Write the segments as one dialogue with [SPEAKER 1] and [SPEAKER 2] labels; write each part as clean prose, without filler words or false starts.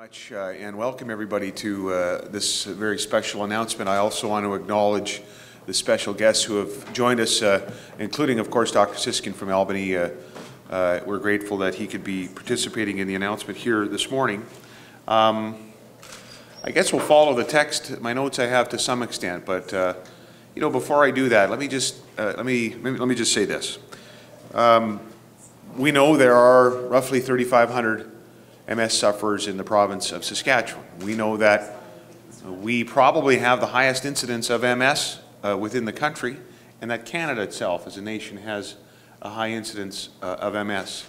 [SPEAKER 1] Much and welcome everybody to this very special announcement. I also want to acknowledge the special guests who have joined us, including, of course, Dr. Siskin from Albany. We're grateful that he could be participating in the announcement here this morning. I guess we'll follow the text, my notes I have to some extent, but you know, before I do that, let me just say this. We know there are roughly 3,500 MS sufferers in the province of Saskatchewan. We know that we probably have the highest incidence of MS within the country, and that Canada itself as a nation has a high incidence of MS.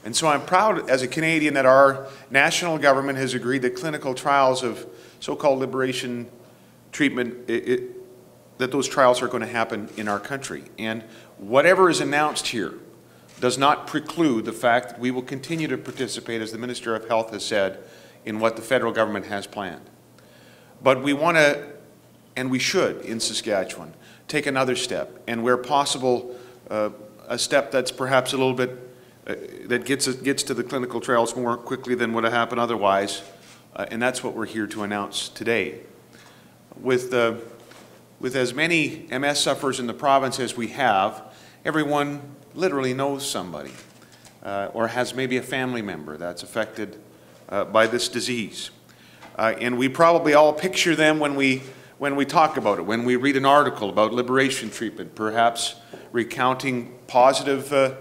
[SPEAKER 1] And so I'm proud as a Canadian that our national government has agreed that clinical trials of so-called liberation treatment, that those trials are going to happen in our country. And whatever is announced here does not preclude the fact that we will continue to participate, as the Minister of Health has said, in what the federal government has planned. But we want to, and we should, in Saskatchewan, take another step, and where possible, a step that's perhaps a little bit, that gets to the clinical trials more quickly than would have happened otherwise, and that's what we're here to announce today. With as many MS sufferers in the province as we have, everyone literally knows somebody or has maybe a family member that's affected by this disease. And we probably all picture them when we talk about it, when we read an article about liberation treatment, perhaps recounting positive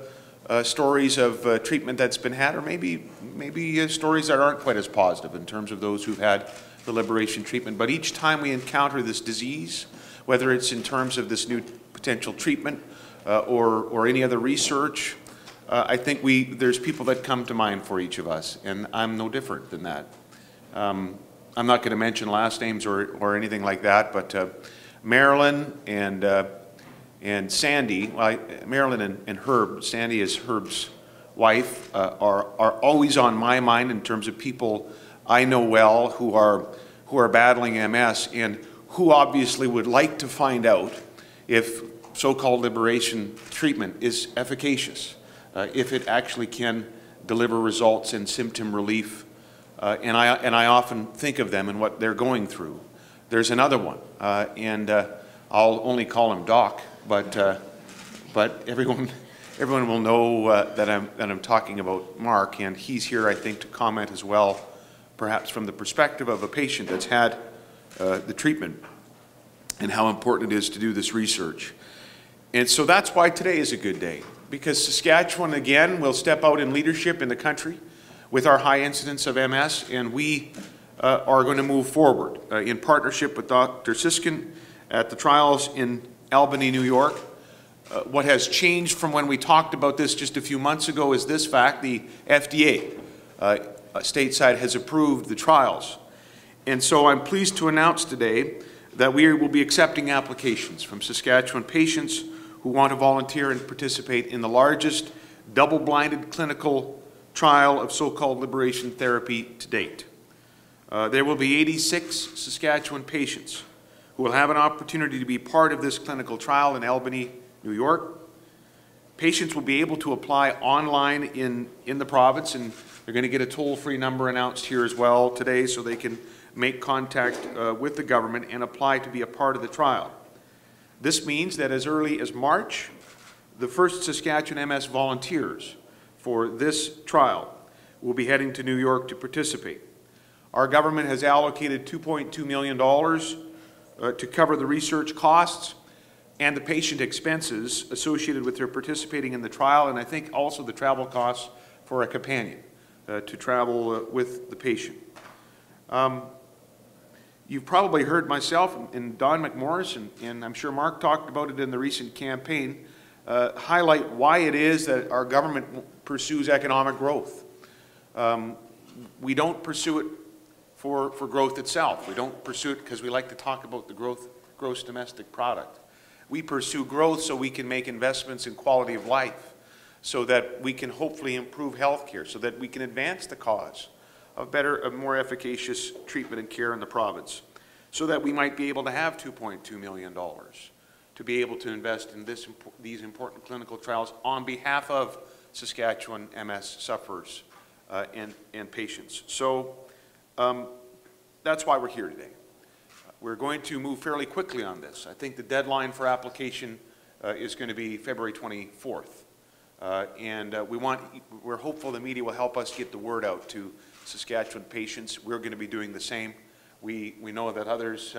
[SPEAKER 1] stories of treatment that's been had, or maybe stories that aren't quite as positive in terms of those who've had the liberation treatment. But each time we encounter this disease, whether it's in terms of this new potential treatment or any other research, I think there's people that come to mind for each of us, and I'm no different than that. I'm not going to mention last names or anything like that, but Marilyn and Sandy, well, Marilyn and Herb, Sandy is Herb's wife, are always on my mind in terms of people I know well who are battling MS and who obviously would like to find out if so-called liberation treatment is efficacious, if it actually can deliver results in symptom relief, and I often think of them and what they're going through. There's another one, and I'll only call him Doc, but everyone will know that I'm talking about Mark, and he's here, I think, to comment as well, perhaps from the perspective of a patient that's had the treatment and how important it is to do this research. And so that's why today is a good day, because Saskatchewan, again, will step out in leadership in the country with our high incidence of MS, and we are going to move forward in partnership with Dr. Siskin at the trials in Albany, New York. What has changed from when we talked about this just a few months ago is this fact: the FDA stateside has approved the trials. And so I'm pleased to announce today that we will be accepting applications from Saskatchewan patients who want to volunteer and participate in the largest double-blinded clinical trial of so-called liberation therapy to date. There will be 86 Saskatchewan patients who will have an opportunity to be part of this clinical trial in Albany, New York. Patients will be able to apply online in the province, and they're going to get a toll-free number announced here as well today so they can make contact with the government and apply to be a part of the trial. This means that as early as March, the first Saskatchewan MS volunteers for this trial will be heading to New York to participate. Our government has allocated $2.2 million to cover the research costs and the patient expenses associated with their participating in the trial, and I think also the travel costs for a companion to travel with the patient. You've probably heard myself and Don McMorris, and I'm sure Mark talked about it in the recent campaign, highlight why it is that our government pursues economic growth. We don't pursue it for growth itself. We don't pursue it because we like to talk about the gross domestic product. We pursue growth so we can make investments in quality of life, so that we can hopefully improve health care, so that we can advance the cause of better, more efficacious treatment and care in the province, so that we might be able to have $2.2 million to be able to invest in these important clinical trials on behalf of Saskatchewan MS sufferers and patients. So That's why we're here today. We're going to move fairly quickly on this. I think the deadline for application is going to be February 24th. We're hopeful the media will help us get the word out to Saskatchewan patients. We're going to be doing the same. We know that others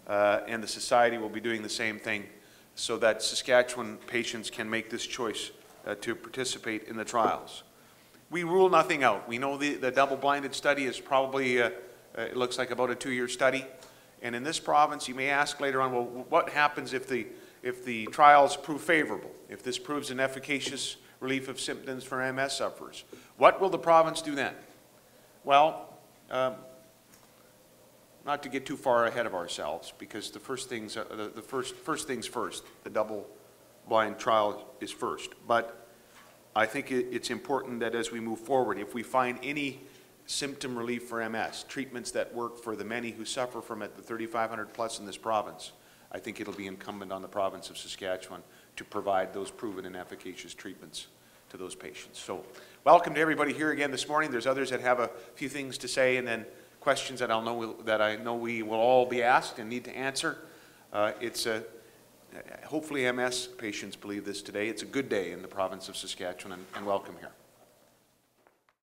[SPEAKER 1] and the society will be doing the same thing so that Saskatchewan patients can make this choice to participate in the trials. We rule nothing out. We know the double-blinded study is probably, it looks like about a 2-year study. And in this province, you may ask later on, well, what happens if the trials prove favorable? If this proves an efficacious relief of symptoms for MS sufferers, what will the province do then? Well, not to get too far ahead of ourselves, because the first things first, the double-blind trial is first. But I think it's important that as we move forward, if we find any symptom relief for MS, treatments that work for the many who suffer from it, the 3,500 plus in this province, I think it'll be incumbent on the province of Saskatchewan to provide those proven and efficacious treatments to those patients. So welcome to everybody here again this morning. There's others that have a few things to say, and then questions that I know we will all be asked and need to answer. Hopefully MS patients believe this today. It's a good day in the province of Saskatchewan, and welcome here.